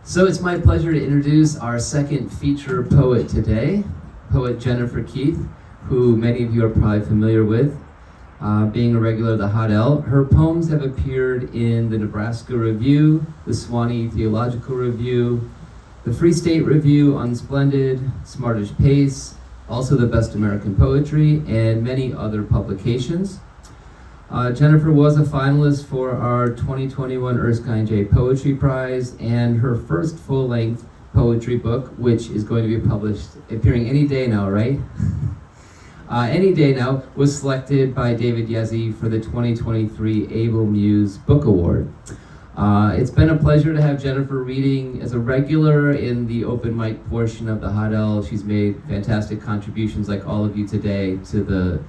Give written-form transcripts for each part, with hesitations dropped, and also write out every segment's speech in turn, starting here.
So it's my pleasure to introduce our second feature poet today, poet Jennifer Keith, who many of you are probably familiar with, being a regular of the Hot L. Her poems have appeared in the Nebraska Review, the Sewanee Theological Review, the Free State Review, Unsplendid, Smartish Pace, also the Best American Poetry, and many other publications. Jennifer was a finalist for our 2021 Erskine J Poetry Prize, and her first full-length poetry book, which is going to be published, appearing any day now, right? Any day now, was selected by David Yezzi for the 2023 Able Muse Book Award. It's been a pleasure to have Jennifer reading as a regular in the open mic portion of the Hot L. She's made fantastic contributions, like all of you today, to the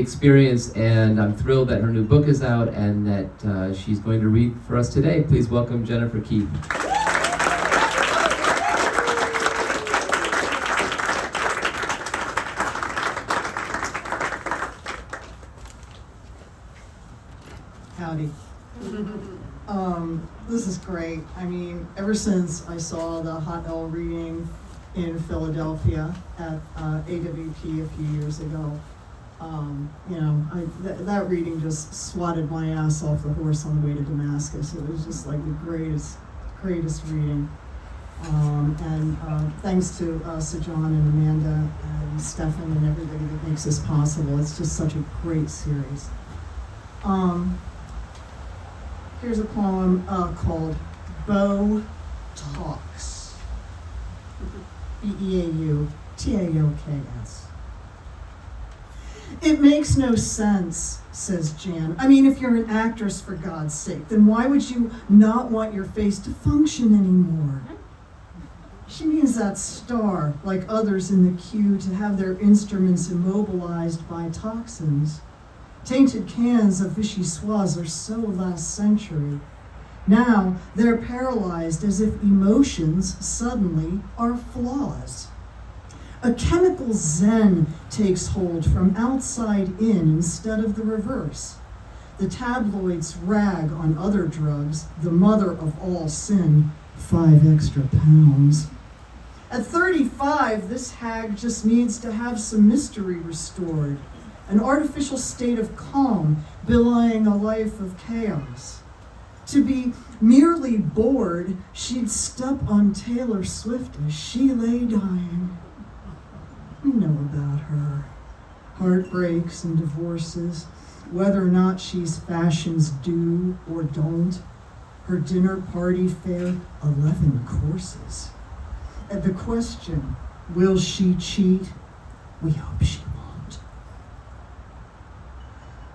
experience, and I'm thrilled that her new book is out and that she's going to read for us today. Please welcome Jennifer Keith. Howdy. This is great. I mean, ever since I saw the Hot L reading in Philadelphia at AWP a few years ago, that reading just swatted my ass off the horse on the way to Damascus. It was just like the greatest reading. Thanks to Sejan and Amanda and Stefan and everybody that makes this possible. It's just such a great series. Here's a poem called Beau Talks. Beautauks. It makes no sense, says Jan. I mean, if you're an actress, for God's sake, then why would you not want your face to function anymore? She means that star, like others in the queue, to have their instruments immobilized by toxins. Tainted cans of vichyssoise are so last century. Now they're paralyzed as if emotions suddenly are flaws. A chemical zen takes hold from outside in instead of the reverse. The tabloids rag on other drugs, the mother of all sin, 5 extra pounds. At 35, this hag just needs to have some mystery restored, an artificial state of calm belying a life of chaos. To be merely bored, she'd step on Taylor Swift as she lay dying. We know about her. Heartbreaks and divorces, whether or not she's fashion's do or don't. Her dinner party fare, 11 courses. And the question, will she cheat? We hope she won't.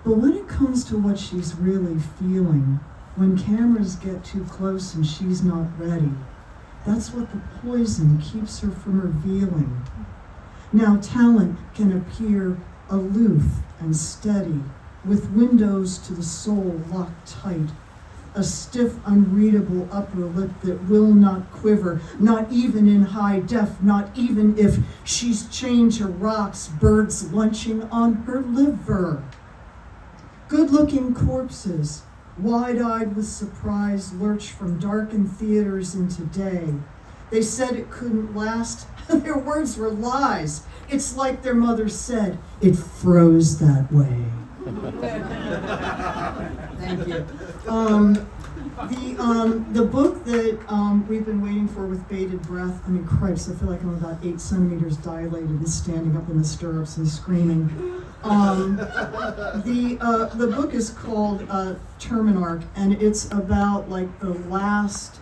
But when it comes to what she's really feeling, when cameras get too close and she's not ready, that's what the poison keeps her from revealing. Now talent can appear aloof and steady, with windows to the soul locked tight, a stiff, unreadable upper lip that will not quiver, not even in high def, not even if she's chained to rocks, birds lunching on her liver. Good-looking corpses, wide-eyed with surprise, lurch from darkened theaters into day. They said it couldn't last. Their words were lies. It's like their mother said, it froze that way. Thank you. The book that we've been waiting for with bated breath, I mean, Christ, I feel like I'm about 8 centimeters dilated and standing up in the stirrups and screaming. The book is called Terminarch, and it's about like the last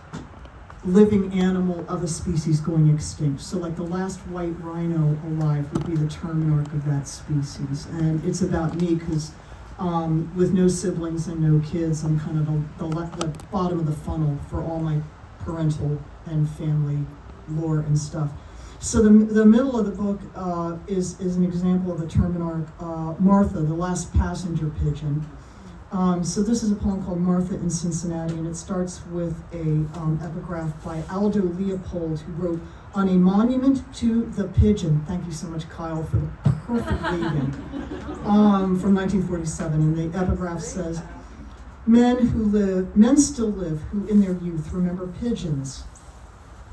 living animal of a species going extinct. So like the last white rhino alive would be the Terminarch of that species. And it's about me because with no siblings and no kids, I'm kind of the bottom of the funnel for all my parental and family lore and stuff. So the middle of the book is an example of the Terminarch, Martha, the last passenger pigeon. So this is a poem called Martha in Cincinnati, and it starts with a epigraph by Aldo Leopold, who wrote, "On a monument to the pigeon." Thank you so much, Kyle, for the perfect lead-in. From 1947, and the epigraph says, Men still live, who in their youth remember pigeons.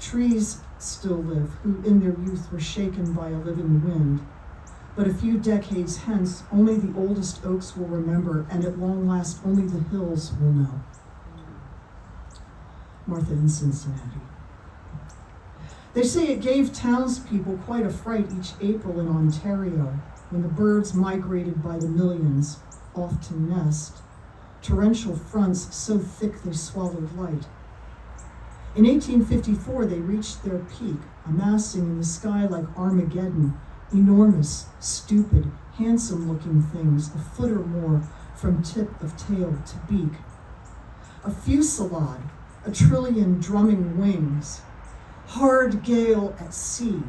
Trees still live, who in their youth were shaken by a living wind. But a few decades hence, only the oldest oaks will remember, and at long last, only the hills will know. Martha in Cincinnati. They say it gave townspeople quite a fright each April in Ontario, when the birds migrated by the millions, off to nest, torrential fronts so thick they swallowed light. In 1854, they reached their peak, amassing in the sky like Armageddon, enormous, stupid, handsome-looking things, a foot or more from tip of tail to beak. A fusillade, a trillion drumming wings, hard gale at sea.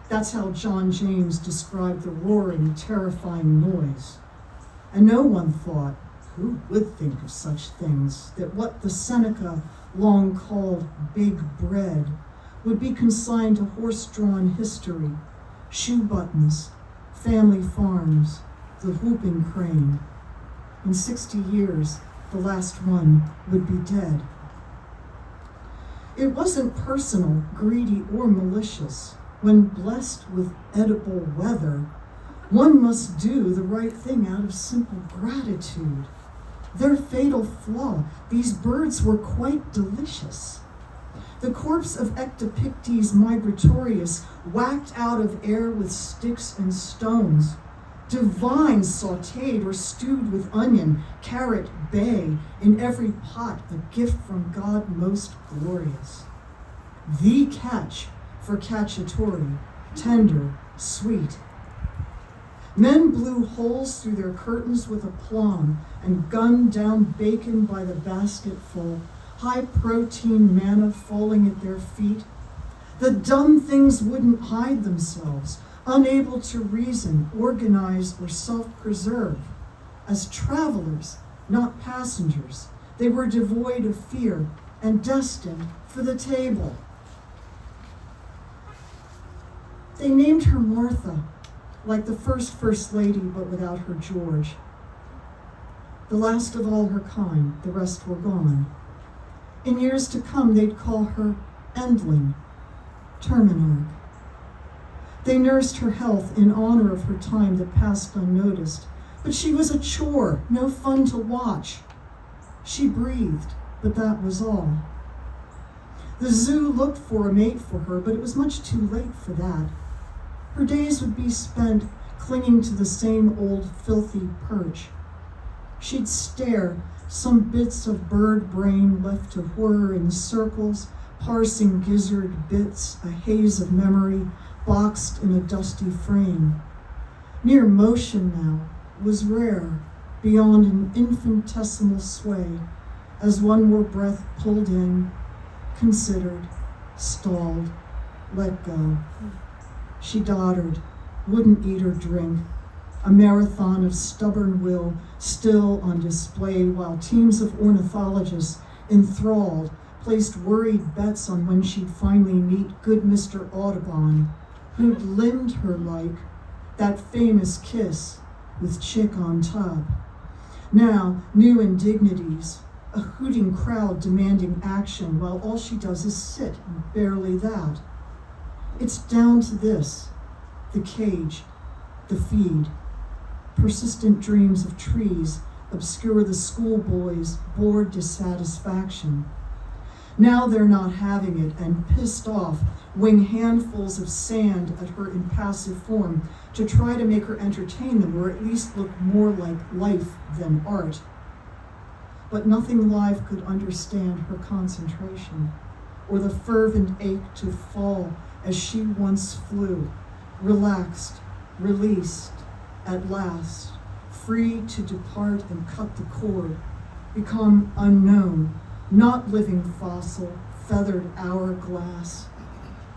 That's how John James described the roaring, terrifying noise. And no one thought, who would think of such things, that what the Seneca long called big bread would be consigned to horse-drawn history, shoe buttons, family farms, the whooping crane. In 60 years, the last one would be dead. It wasn't personal, greedy, or malicious. When blessed with edible weather, one must do the right thing out of simple gratitude. Their fatal flaw, these birds were quite delicious. The corpse of Ectopictes migratorius, whacked out of air with sticks and stones, divine sautéed or stewed with onion, carrot, bay, in every pot a gift from God most glorious. The catch for cacciatori, tender, sweet. Men blew holes through their curtains with aplomb and gunned down bacon by the basketful, high-protein manna falling at their feet. The dumb things wouldn't hide themselves, unable to reason, organize, or self-preserve. As travelers, not passengers, they were devoid of fear and destined for the table. They named her Martha, like the First Lady, but without her George. The last of all her kind, the rest were gone. In years to come, they'd call her Endling, Terminarch. They nursed her health in honor of her time that passed unnoticed, but she was a chore, no fun to watch. She breathed, but that was all. The zoo looked for a mate for her, but it was much too late for that. Her days would be spent clinging to the same old filthy perch. She'd stare, some bits of bird brain left to whir in circles, parsing gizzard bits, a haze of memory, boxed in a dusty frame. Mere motion now was rare, beyond an infinitesimal sway, as one more breath pulled in, considered, stalled, let go. She doddered, wouldn't eat or drink, a marathon of stubborn will still on display, while teams of ornithologists, enthralled, placed worried bets on when she'd finally meet good Mr. Audubon, who'd limbed her like that famous kiss with chick on top. Now, new indignities, a hooting crowd demanding action, while all she does is sit, and barely that. It's down to this, the cage, the feed. Persistent dreams of trees obscure the schoolboy's bored dissatisfaction. Now they're not having it, and pissed off, wing handfuls of sand at her impassive form to try to make her entertain them, or at least look more like life than art. But nothing live could understand her concentration, or the fervent ache to fall as she once flew, relaxed, released, at last, free to depart and cut the cord, become unknown, not living fossil, feathered hourglass,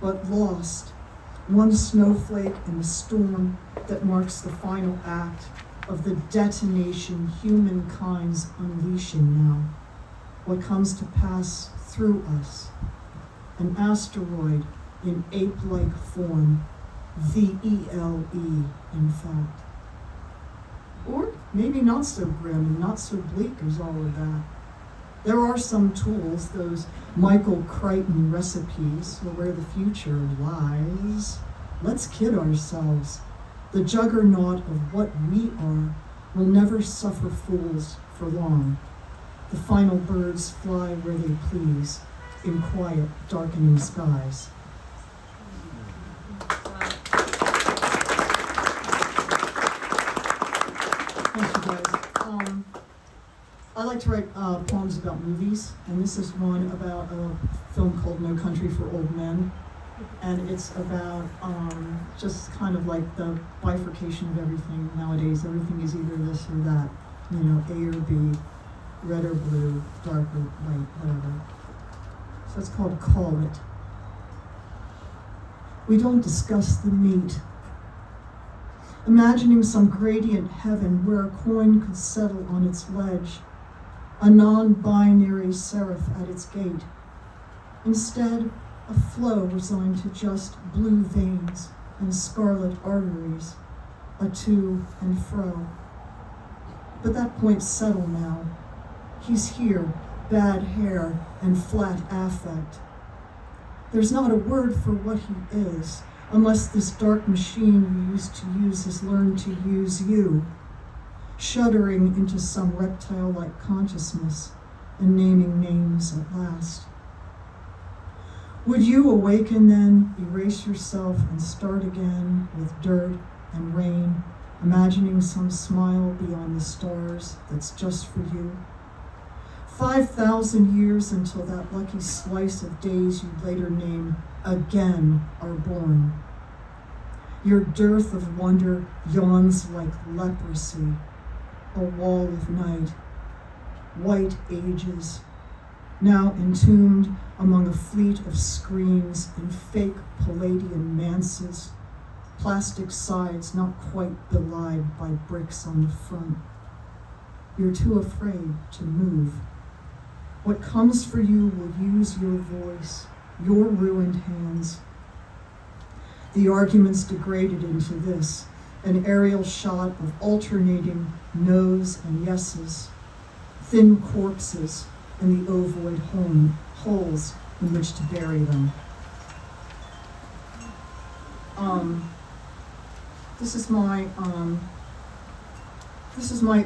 but lost, one snowflake in the storm that marks the final act of the detonation humankind's unleashing now, what comes to pass through us, an asteroid in ape-like form, the ELE, in fact. Or maybe not so grim and not so bleak as all of that. There are some tools, those Michael Crichton recipes, for where the future lies. Let's kid ourselves. The juggernaut of what we are will never suffer fools for long. The final birds fly where they please, in quiet, darkening skies. Thank you, guys. I like to write poems about movies, and this is one about a film called No Country for Old Men. And it's about just kind of like the bifurcation of everything nowadays. Everything is either this or that, you know, A or B, red or blue, dark or light, whatever. So it's called Call It. We don't discuss the meat. Imagining some gradient heaven where a coin could settle on its ledge, a non-binary seraph at its gate. Instead, a flow resigned to just blue veins and scarlet arteries, a to and fro. But that point's settled now. He's here, bad hair and flat affect. There's not a word for what he is, unless this dark machine you used to use has learned to use you, shuddering into some reptile-like consciousness and naming names at last. Would you awaken then, erase yourself and start again with dirt and rain, imagining some smile beyond the stars that's just for you? 5,000 years until that lucky slice of days you'd later name again are born. Your dearth of wonder yawns like leprosy, a wall of night, white ages, now entombed among a fleet of screens and fake Palladian manses, plastic sides not quite belied by bricks on the front. You're too afraid to move. What comes for you will use your voice, your ruined hands. The argument's degraded into this, an aerial shot of alternating no's and yeses, thin corpses and the ovoid holes in which to bury them. This is my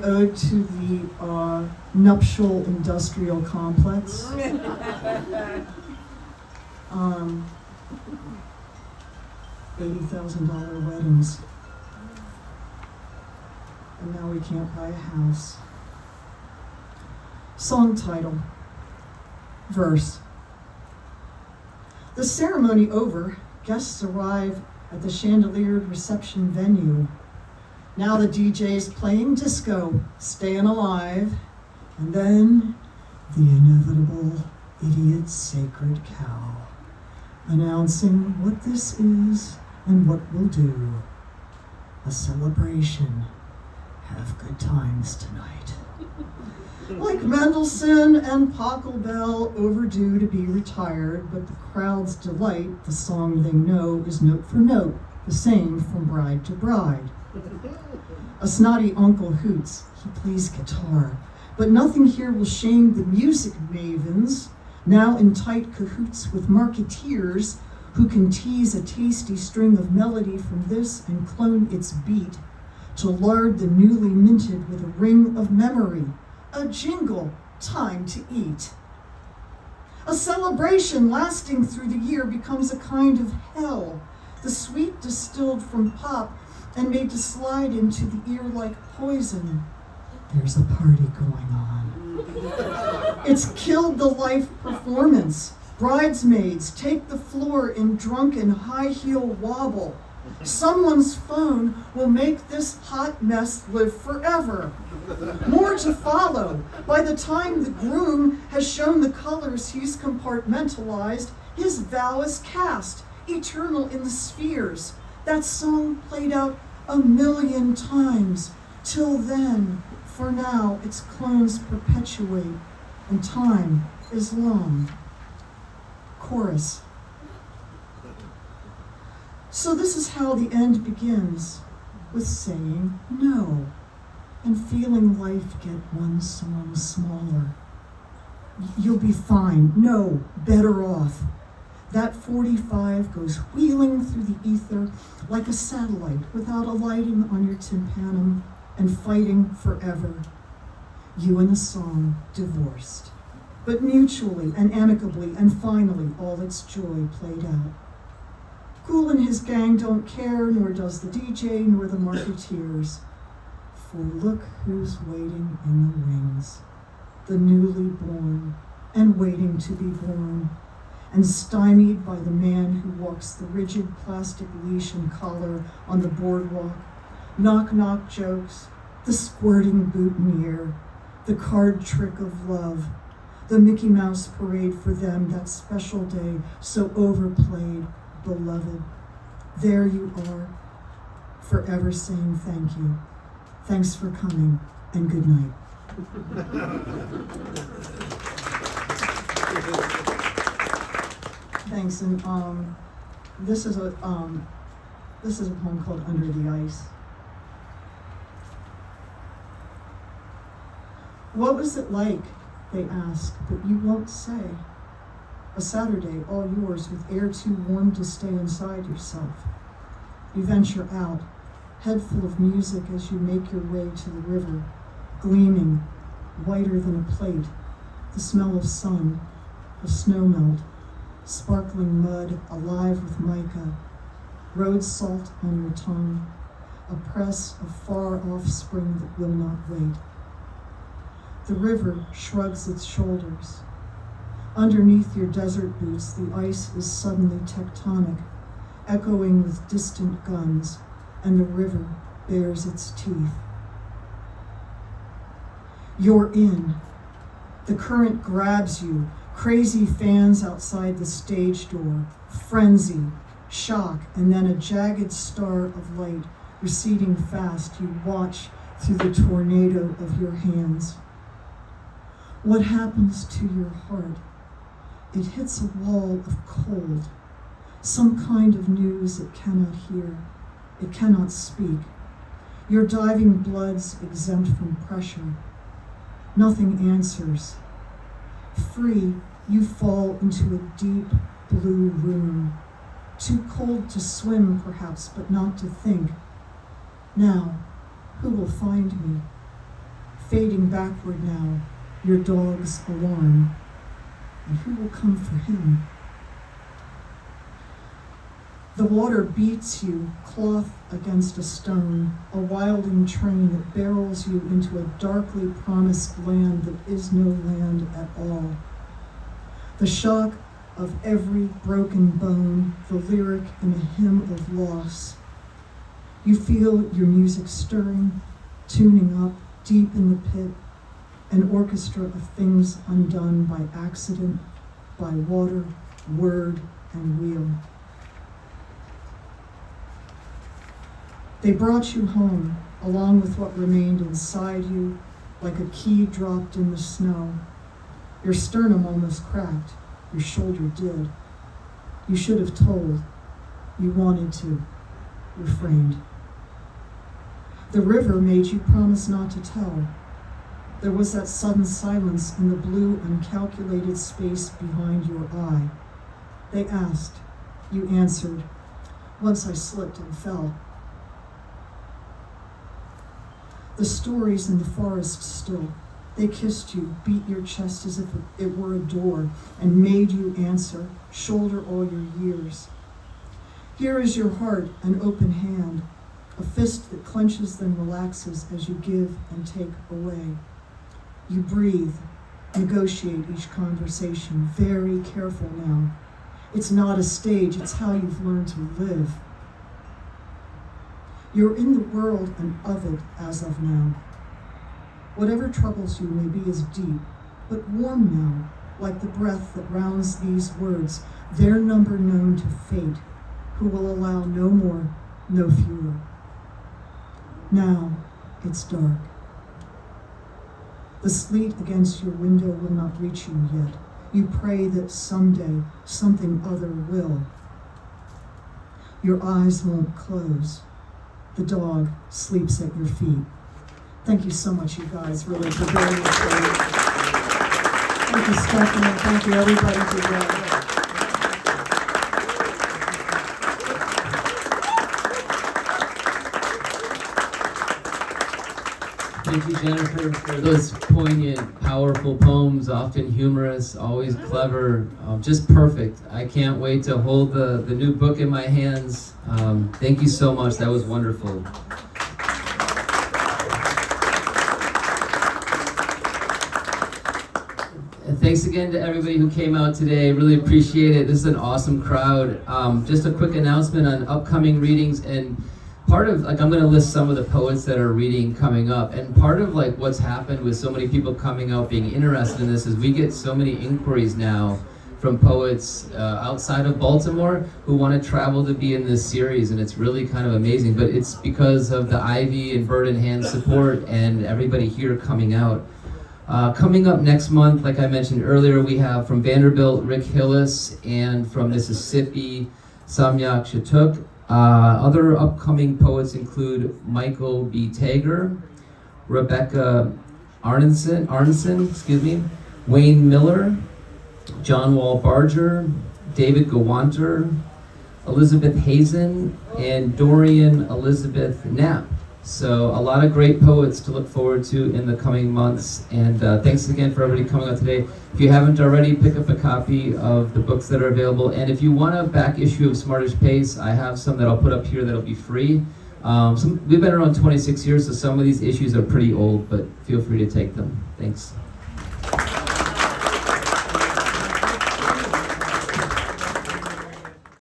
ode to the nuptial industrial complex. $80,000 weddings. And now we can't buy a house. Song title, verse. The ceremony over, guests arrive at the chandeliered reception venue. Now the DJ's playing disco, staying alive, and then the inevitable idiot sacred cow, announcing what this is and what we'll do. A celebration. Have good times tonight. Like Mendelssohn and Pachelbel, overdue to be retired, but the crowd's delight, the song they know is note for note, the same from bride to bride. A snotty uncle hoots, he plays guitar, but nothing here will shame the music mavens, now in tight cahoots with marketeers who can tease a tasty string of melody from this and clone its beat to lard the newly minted with a ring of memory, a jingle, time to eat. A celebration lasting through the year becomes a kind of hell, the sweet distilled from pop and made to slide into the ear like poison. There's a party going on. It's killed the life performance. Bridesmaids take the floor in drunken high-heel wobble. Someone's phone will make this hot mess live forever. More to follow. By the time the groom has shown the colors he's compartmentalized, his vow is cast, eternal in the spheres. That song played out 1,000,000 times. Till then, for now, its clones perpetuate, and time is long. Chorus. So this is how the end begins, with saying no, and feeling life get one song smaller. You'll be fine. No, better off. That 45 goes wheeling through the ether like a satellite without alighting on your tympanum and fighting forever. You and the song divorced, but mutually and amicably, and finally all its joy played out. Cool and his gang don't care, nor does the DJ, nor the marketeers. For look who's waiting in the wings, the newly born and waiting to be born, and stymied by the man who walks the rigid plastic leash and collar on the boardwalk, knock-knock jokes, the squirting boutonniere, the card trick of love, the Mickey Mouse parade for them, that special day so overplayed, beloved. There you are, forever saying thank you. Thanks for coming, and good night. Thanks, and this is a poem called Under the Ice. What was it like, they ask, but you won't say. A Saturday, all yours, with air too warm to stay inside yourself. You venture out, head full of music as you make your way to the river, gleaming, whiter than a plate, the smell of sun, of snowmelt, sparkling mud alive with mica, road salt on your tongue, a press of far-off spring that will not wait. The river shrugs its shoulders. Underneath your desert boots, the ice is suddenly tectonic, echoing with distant guns, and the river bares its teeth. You're in. The current grabs you, crazy fans outside the stage door, frenzy, shock, and then a jagged star of light receding fast. You watch through the tornado of your hands. What happens to your heart? It hits a wall of cold, some kind of news it cannot hear, it cannot speak. Your diving blood's exempt from pressure. Nothing answers. Free, you fall into a deep blue room, too cold to swim perhaps, but not to think. Now, who will find me? Fading backward now, your dog's alarm. And who will come for him? The water beats you, cloth against a stone, a wilding train that barrels you into a darkly promised land that is no land at all. The shock of every broken bone, the lyric in a hymn of loss. You feel your music stirring, tuning up deep in the pit, an orchestra of things undone by accident, by water, word, and wheel. They brought you home, along with what remained inside you, like a key dropped in the snow. Your sternum almost cracked, your shoulder did. You should have told, you wanted to, refrained. The river made you promise not to tell. There was that sudden silence in the blue, uncalculated space behind your eye. They asked. You answered. Once I slipped and fell. The stories in the forest still. They kissed you, beat your chest as if it were a door, and made you answer, shoulder all your years. Here is your heart, an open hand, a fist that clenches then relaxes as you give and take away. You breathe, negotiate each conversation, very careful now. It's not a stage, it's how you've learned to live. You're in the world and of it as of now. Whatever troubles you may be as deep, but warm now, like the breath that rounds these words, their number known to fate, who will allow no more, no fewer. Now it's dark. The sleet against your window will not reach you yet. You pray that someday something other will. Your eyes won't close. The dog sleeps at your feet. Thank you so much, you guys, really, for bearing with me. Thank you, Stephanie. Thank you, everybody today. Thank you, Jennifer, for those poignant, powerful poems, often humorous, always clever, just perfect. I can't wait to hold the new book in my hands. Thank you so much. That was wonderful. And thanks again to everybody who came out today. Really appreciate it. This is an awesome crowd. Just a quick announcement on upcoming readings, and part of, I'm going to list some of the poets that are reading coming up, and part of what's happened with so many people coming out being interested in this is we get so many inquiries now from poets outside of Baltimore who want to travel to be in this series, and it's really kind of amazing, but it's because of the Ivy and Bird in Hand support and everybody here coming out. Coming up next month, like I mentioned earlier, we have from Vanderbilt, Rick Hillis, and from Mississippi, Samyak Shatuk. Other upcoming poets include Michael B. Tager, Rebecca Arneson, Wayne Miller, John Wall Barger, David Gawanter, Elizabeth Hazen, and Dorian Elizabeth Knapp. So a lot of great poets to look forward to in the coming months. And thanks again for everybody coming out today. If you haven't already, pick up a copy of the books that are available. And if you want a back issue of Smartish Pace, I have some that I'll put up here that'll be free. We've been around 26 years, so some of these issues are pretty old, but feel free to take them. Thanks.